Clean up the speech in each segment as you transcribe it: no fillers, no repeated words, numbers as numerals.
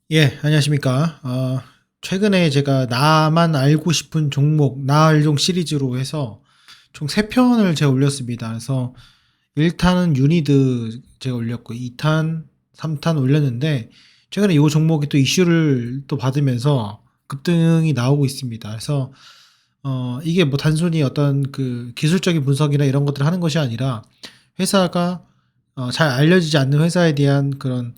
예, 안녕하십니까. 최근에 제가 나만 알고 싶은 종목, 나알종 시리즈로 해서 총 3편을 제가 올렸습니다. 그래서 1탄은 유니드 제가 올렸고, 2탄, 3탄 올렸는데, 최근에 이 종목이 또 이슈를 또 받으면서 급등이 나오고 있습니다. 그래서, 이게 뭐 단순히 어떤 그 기술적인 분석이나 이런 것들을 하는 것이 아니라, 회사가 잘 알려지지 않는 회사에 대한 그런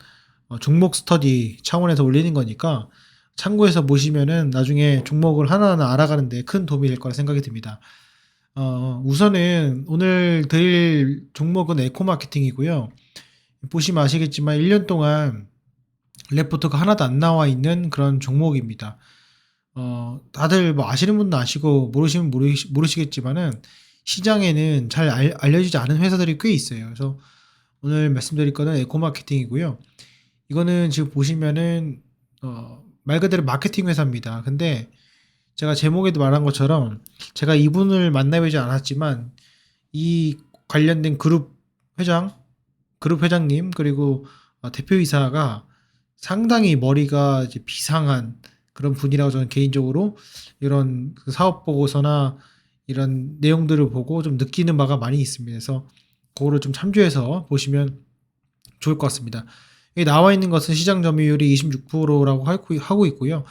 종목 스터디 차원에서 올리는 거니까 참고해서 보시면은 나중에 종목을 하나하나 알아가는 데 큰 도움이 될 거라 생각이 듭니다. 우선은 오늘 드릴 종목은 에코마케팅이고요. 보시면 아시겠지만 1년 동안 레포트가 하나도 안 나와 있는 그런 종목입니다. 다들 뭐 아시는 분도 아시고 모르시면 모르시겠지만은 시장에는 잘 알려지지 않은 회사들이 꽤 있어요. 그래서 오늘 말씀드릴 거는 에코마케팅이고요. 이거는 지금 보시면은 말 그대로 마케팅 회사입니다. 근데 제가 제목에도 말한 것처럼 제가 이분을 만나보지 않았지만 이 관련된 그룹 회장님 그리고 대표이사가 상당히 머리가 이제 비상한 그런 분이라고 저는 개인적으로 이런 그 사업 보고서나 이런 내용들을 보고 좀 느끼는 바가 많이 있습니다. 그래서 그거를 좀 참조해서 보시면 좋을 것 같습니다. 여기 나와 있는 것은 시장 점유율이 26%라고 하고 있고요.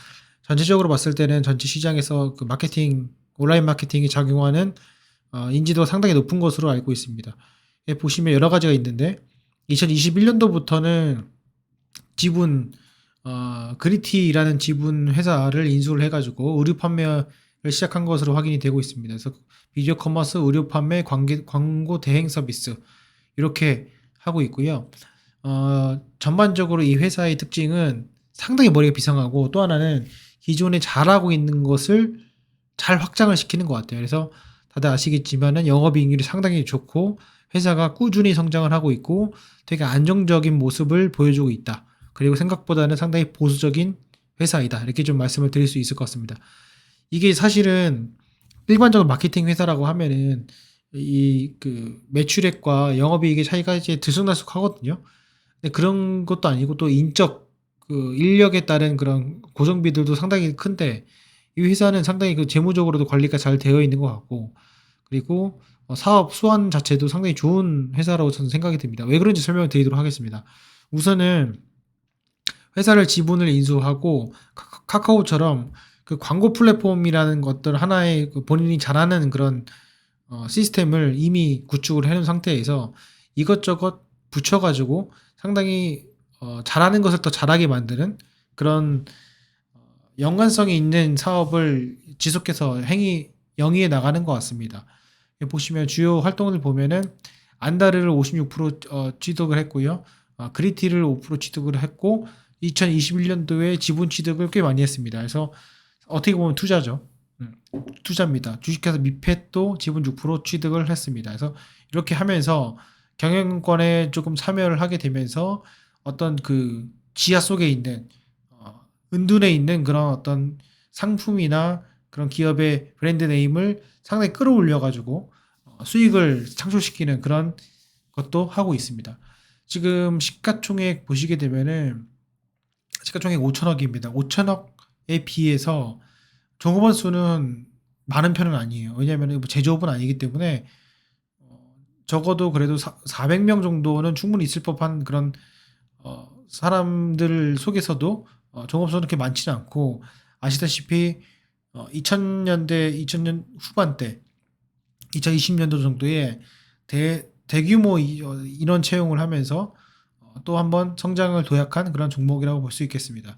전체적으로 봤을 때는 전체 시장에서 그 마케팅, 온라인 마케팅이 작용하는 인지도가 상당히 높은 것으로 알고 있습니다. 여기 보시면 여러 가지가 있는데 2021년도부터는 지분 그리티라는 지분 회사를 인수를 해가지고 의류 판매를 시작한 것으로 확인이 되고 있습니다. 그래서 비디오 커머스, 의류 판매, 광고 대행 서비스 이렇게 하고 있고요. 전반적으로 이 회사의 특징은 상당히 머리가 비상하고 또 하나는 기존에 잘하고 있는 것을 잘 확장을 시키는 것 같아요. 그래서 다들 아시겠지만은 영업이익률이 상당히 좋고 회사가 꾸준히 성장을 하고 있고 되게 안정적인 모습을 보여주고 있다. 그리고 생각보다는 상당히 보수적인 회사이다. 이렇게 좀 말씀을 드릴 수 있을 것 같습니다. 이게 사실은 일반적으로 마케팅 회사라고 하면은 이 그 매출액과 영업이익의 차이가 이제 들쑥날쑥하거든요. 근데 그런 것도 아니고 또 인적 그 인력에 따른 그런 고정비들도 상당히 큰데 이 회사는 상당히 그 재무적으로도 관리가 잘 되어 있는 것 같고 그리고 사업 수완 자체도 상당히 좋은 회사라고 저는 생각이 듭니다. 왜 그런지 설명을 드리도록 하겠습니다. 우선은 회사를 지분을 인수하고 카카오처럼 그 광고 플랫폼이라는 것들 하나의 그 본인이 잘하는 그런 시스템을 이미 구축을 해 놓은 상태에서 이것저것 붙여 가지고 상당히 잘하는 것을 더 잘하게 만드는 그런 연관성이 있는 사업을 지속해서 영위해 나가는 것 같습니다. 여기 보시면 주요 활동을 보면은 안다르를 56% 취득을 했고요. 그리티를 5% 취득을 했고 2021년도에 지분 취득을 꽤 많이 했습니다. 그래서 어떻게 보면 투자죠. 투자입니다. 주식회사 미펫도 지분 6% 취득을 했습니다. 그래서 이렇게 하면서 경영권에 조금 참여를 하게 되면서 어떤 그 지하 속에 있는 은둔에 있는 그런 어떤 상품이나 그런 기업의 브랜드 네임을 상당히 끌어올려 가지고 수익을 창출시키는 그런 것도 하고 있습니다. 지금 시가총액 보시게 되면은 시가총액 5천억입니다. 5천억에 비해서 종업원 수는 많은 편은 아니에요. 왜냐하면 뭐 제조업은 아니기 때문에 적어도 그래도 400명 정도는 충분히 있을 법한 그런 사람들 속에서도 종업원은 그렇게 많지는 않고 아시다시피 2000년대 2000년 후반때 2020년도 정도에 대규모 인원 채용을 하면서 또 한번 성장을 도약한 그런 종목이라고 볼 수 있겠습니다.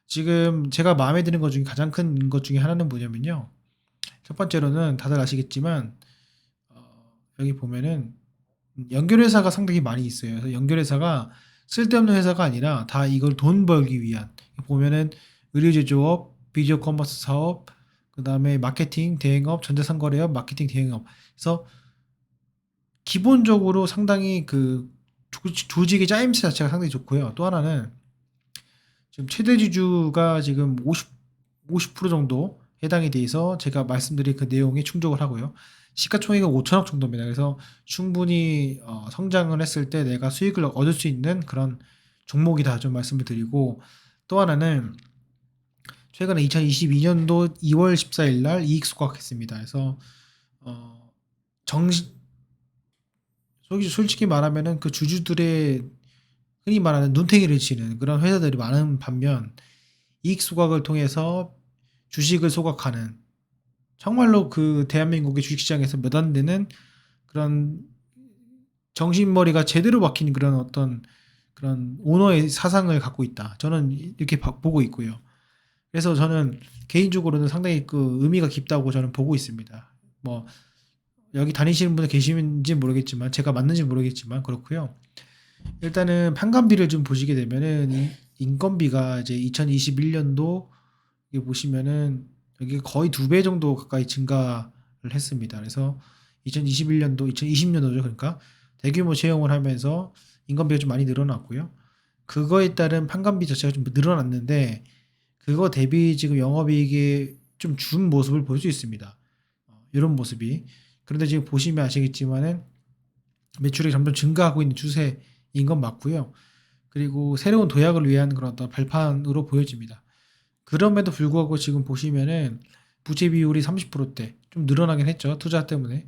지금 제가 마음에 드는 것 중에 가장 큰 것 중에 하나는 뭐냐면요. 첫 번째로는 다들 아시겠지만 여기 보면은 연결회사가 상당히 많이 있어요. 그래서 연결회사가 쓸데없는 회사가 아니라 다 이걸 돈 벌기 위한 보면은 의류제조업, 비디오 커머스 사업, 그다음에 마케팅 대행업, 전자상거래업, 마케팅 대행업. 그래서 기본적으로 상당히 그 조직의 짜임새 자체가 상당히 좋고요. 또 하나는 지금 최대 주주가 지금 50% 정도 해당이 돼서 제가 말씀드린 그 내용에 충족을 하고요. 시가총액은 5천억 정도입니다. 그래서 충분히 성장을 했을 때 내가 수익을 얻을 수 있는 그런 종목이다 좀 말씀을 드리고 또 하나는 최근에 2022년도 2월 14일 날 이익 소각했습니다. 그래서 어, 정시, 솔직히 말하면은 그 주주들의 흔히 말하는 눈탱이를 치는 그런 회사들이 많은 반면 이익 소각을 통해서 주식을 소각하는 정말로 그 대한민국의 주식시장에서 몇 안 되는 그런 정신머리가 제대로 박힌 그런 어떤 그런 오너의 사상을 갖고 있다. 저는 이렇게 보고 있고요. 그래서 저는 개인적으로는 상당히 그 의미가 깊다고 저는 보고 있습니다. 뭐 여기 다니시는 분들 계시는지 모르겠지만 제가 맞는지 모르겠지만 그렇고요. 일단은 판관비를 좀 보시게 되면은 인건비가 이제 2021년도 여기 보시면은 여기 거의 2배 정도 가까이 증가를 했습니다. 그래서 2021년도, 2020년도죠. 그러니까 대규모 채용을 하면서 인건비가 좀 많이 늘어났고요. 그거에 따른 판관비 자체가 좀 늘어났는데 그거 대비 지금 영업이익이 좀 준 모습을 볼 수 있습니다. 이런 모습이. 그런데 지금 보시면 아시겠지만은 매출이 점점 증가하고 있는 추세인 건 맞고요. 그리고 새로운 도약을 위한 그런 어떤 발판으로 보여집니다. 그럼에도 불구하고 지금 보시면은 부채 비율이 30%대 좀 늘어나긴 했죠. 투자 때문에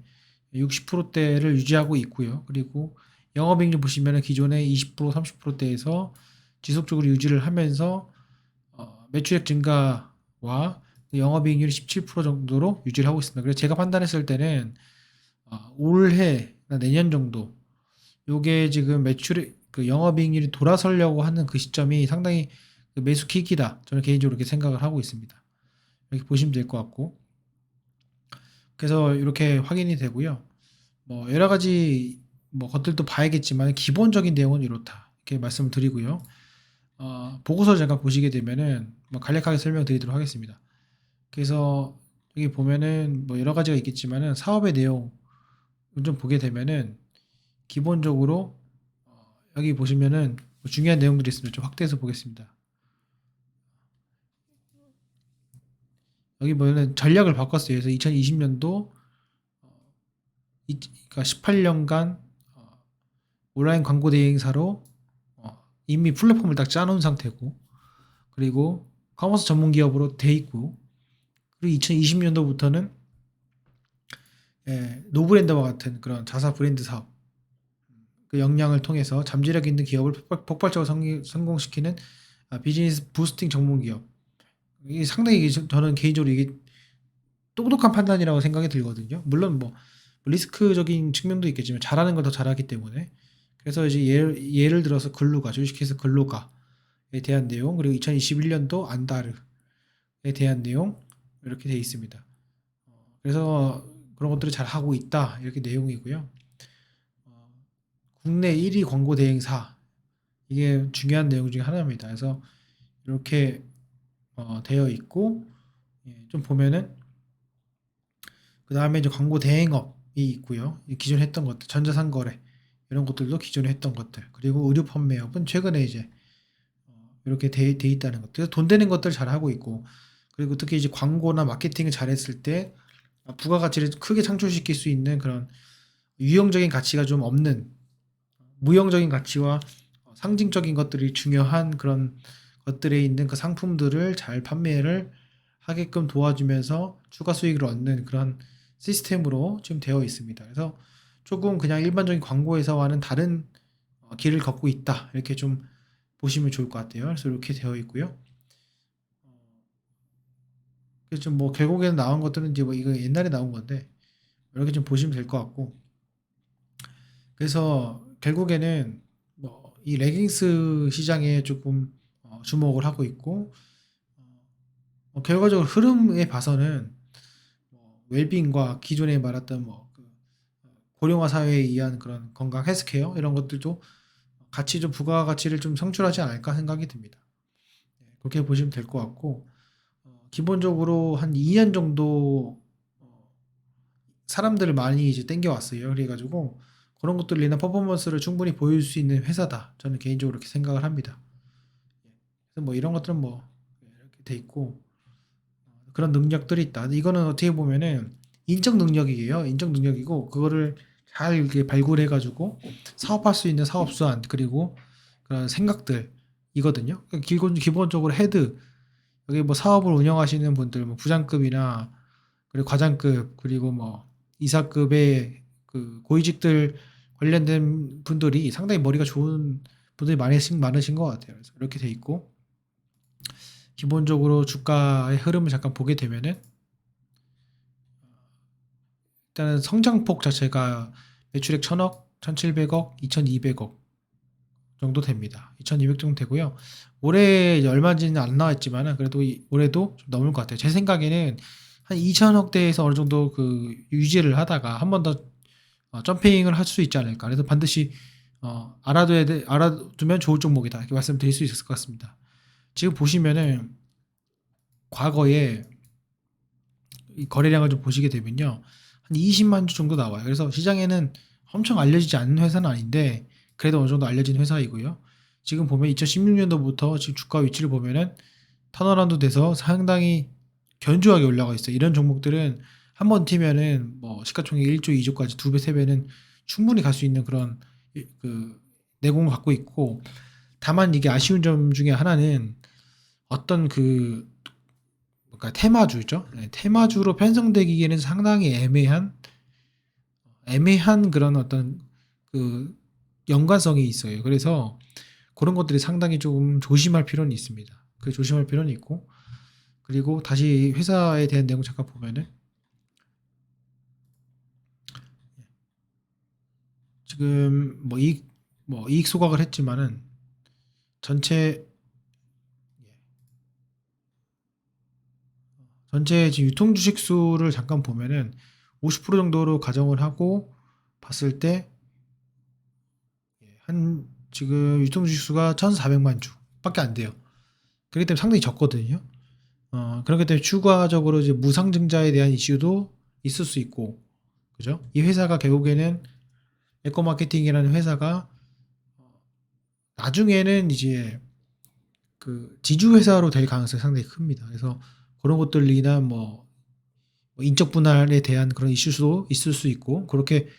60%대를 유지하고 있고요. 그리고 영업이익률 보시면은 기존의 20% 30%대에서 지속적으로 유지를 하면서 매출액 증가와 영업이익률이 17% 정도로 유지를 하고 있습니다. 그래서 제가 판단했을 때는 올해 내년 정도 요게 지금 매출액 그 영업이익률이 돌아서려고 하는 그 시점이 상당히 그 매수 킥이다. 저는 개인적으로 이렇게 생각을 하고 있습니다. 이렇게 보시면 될 것 같고 그래서 이렇게 확인이 되고요. 뭐 여러 가지 뭐 것들도 봐야겠지만 기본적인 내용은 이렇다. 이렇게 말씀을 드리고요. 보고서를 잠깐 보시게 되면은 뭐 간략하게 설명드리도록 하겠습니다. 그래서 여기 보면은 뭐 여러 가지가 있겠지만은 사업의 내용을 좀 보게 되면은 기본적으로 여기 보시면은 뭐 중요한 내용들이 있습니다. 좀 확대해서 보겠습니다. 여기 보면은 전략을 바꿨어요. 그래서 2020년도 그러니까 18년간 온라인 광고 대행사로 이미 플랫폼을 딱 짜놓은 상태고 그리고 커머스 전문 기업으로 돼 있고 그리고 2020년도부터는 노브랜드와 같은 그런 자사 브랜드 사업 그 역량을 통해서 잠재력 있는 기업을 폭발적으로 성공시키는 비즈니스 부스팅 전문 기업. 이게 상당히 저는 개인적으로 이게 똑똑한 판단이라고 생각이 들거든요. 물론 뭐 리스크적인 측면도 있겠지만 잘하는 걸 더 잘하기 때문에 그래서 이제 예를 들어서 근로가 주식회사 근로가에 대한 내용 그리고 2021년도 안다르에 대한 내용 이렇게 되어 있습니다. 그래서 그런 것들을 잘 하고 있다 이렇게 내용이고요. 국내 1위 광고 대행사 이게 중요한 내용 중에 하나입니다. 그래서 이렇게 되어 있고 좀 보면은 그 다음에 이제 광고 대행업이 있고요. 기존에 했던 것들 전자상거래 이런 것들도 기존에 했던 것들 그리고 의류 판매업은 최근에 이제 이렇게 돼 있다는 것들. 그래서 돈 되는 것들 잘 하고 있고 그리고 특히 이제 광고나 마케팅을 잘했을 때 부가가치를 크게 창출시킬 수 있는 그런 유형적인 가치가 좀 없는 무형적인 가치와 상징적인 것들이 중요한 그런 것들에 있는 그 상품들을 잘 판매를 하게끔 도와주면서 추가 수익을 얻는 그런 시스템으로 지금 되어 있습니다. 그래서 조금 그냥 일반적인 광고 회사와는 다른 길을 걷고 있다. 이렇게 좀 보시면 좋을 것 같아요. 그래서 이렇게 되어 있고요. 그래서 좀 뭐 결국에는 나온 것들은 이제 뭐 이거 옛날에 나온 건데 이렇게 좀 보시면 될 것 같고 그래서 결국에는 뭐 이 레깅스 시장에 조금 주목을 하고 있고 결과적으로 흐름에 봐서는 뭐 웰빙과 기존에 말했던 뭐그 고령화 사회에 의한 그런 건강 헬스케어 이런 것들도 같이 좀 부가가치를 좀 창출하지 않을까 생각이 듭니다. 그렇게 보시면 될 것 같고 기본적으로 한 2년 정도 사람들을 많이 이제 땡겨왔어요. 그래가지고 그런 것들로 인한 퍼포먼스를 충분히 보일 수 있는 회사다. 저는 개인적으로 그렇게 생각을 합니다. 그래서 뭐 이런 것들은 뭐 이렇게 돼 있고 그런 능력들이 있다. 이거는 어떻게 보면은 인적 능력이에요. 인적 능력이고 그거를 잘 이렇게 발굴해가지고 사업할 수 있는 사업 수완 그리고 그런 생각들 이거든요. 기본적으로 헤드, 여기 뭐 사업을 운영하시는 분들, 뭐 부장급이나 그리고 과장급, 그리고 뭐 이사급의 그 고위직들 관련된 분들이 상당히 머리가 좋은 분들이 많으신 것 같아요. 그래서 이렇게 돼 있고, 기본적으로 주가의 흐름을 잠깐 보게 되면은 일단은 성장폭 자체가 매출액 1000억, 1700억, 2200억 정도 됩니다. 2200 정도 되고요. 올해 얼마인지는 안 나왔지만은 그래도 올해도 좀 넘을 것 같아요. 제 생각에는 한 2000억대에서 어느 정도 그 유지를 하다가 한 번 더 점핑을 할 수 있지 않을까. 그래서 반드시 알아두면 좋을 종목이다. 이렇게 말씀드릴 수 있을 것 같습니다. 지금 보시면은 과거에 이 거래량을 좀 보시게 되면요. 한 20만 주 정도 나와요. 그래서 시장에는 엄청 알려지지 않는 회사는 아닌데 그래도 어느 정도 알려진 회사이고요. 지금 보면 2016년도부터 지금 주가 위치를 보면은 턴어라운드 돼서 상당히 견조하게 올라가 있어요. 이런 종목들은 한 번 튀면은 뭐 시가총액 1조, 2조까지 2배, 3배는 충분히 갈 수 있는 그런 그 내공을 갖고 있고, 다만 이게 아쉬운 점 중에 하나는 어떤 그 그러니까 테마주죠. 네, 테마주로 편성되기에는 상당히 애매한 그런 어떤 그 연관성이 있어요. 그래서 그런 것들이 상당히 좀 조심할 필요는 있습니다. 그 조심할 필요는 있고, 그리고 다시 회사에 대한 내용 잠깐 보면은 지금 뭐 이익 소각을 했지만은 전체 지금 유통 주식 수를 잠깐 보면은 50% 정도로 가정을 하고 봤을 때 한 지금 유통 주식 수가 1,400만 주밖에 안 돼요. 그렇기 때문에 상당히 적거든요. 그렇기 때문에 추가적으로 이제 무상증자에 대한 이슈도 있을 수 있고, 그죠? 이 회사가 결국에는 에코마케팅이라는 회사가 나중에는 이제 그 지주 회사로 될 가능성이 상당히 큽니다. 그래서 그런 것들이나 뭐 인적 분할에 대한 그런 이슈도 있을 수 있고, 그렇게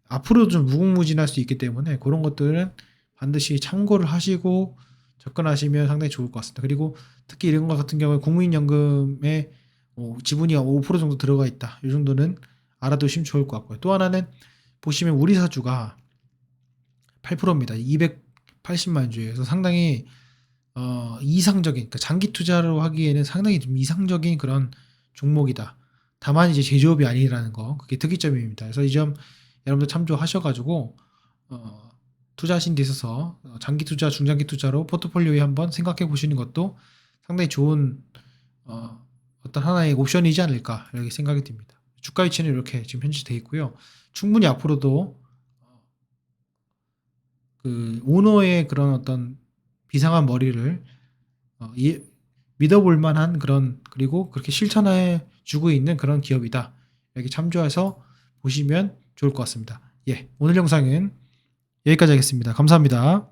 앞으로도 좀 무궁무진할 수 있기 때문에 그런 것들은 반드시 참고를 하시고 접근하시면 상당히 좋을 것 같습니다. 그리고 특히 이런 것 같은 경우에 국민연금에 지분이 5% 정도 들어가 있다. 이 정도는 알아두시면 좋을 것 같고요. 또 하나는 보시면 우리 사주가 8%입니다. 280만 주에서 상당히 이상적인, 그러니까 장기 투자로 하기에는 상당히 좀 이상적인 그런 종목이다. 다만 이제 제조업이 아니라는 거, 그게 특이점입니다. 그래서 이 점 여러분들 참조하셔가지고 투자하신 데 있어서 장기 투자, 중장기 투자로 포트폴리오에 한번 생각해 보시는 것도 상당히 좋은 어떤 하나의 옵션이지 않을까 이렇게 생각이 듭니다. 주가 위치는 이렇게 지금 현재 돼 있고요. 충분히 앞으로도 그 오너의 그런 어떤 비상한 머리를 믿어볼 만한 그런, 그리고 그렇게 실천해 주고 있는 그런 기업이다. 이렇게 참조해서 보시면 좋을 것 같습니다. 예, 오늘 영상은 여기까지 하겠습니다. 감사합니다.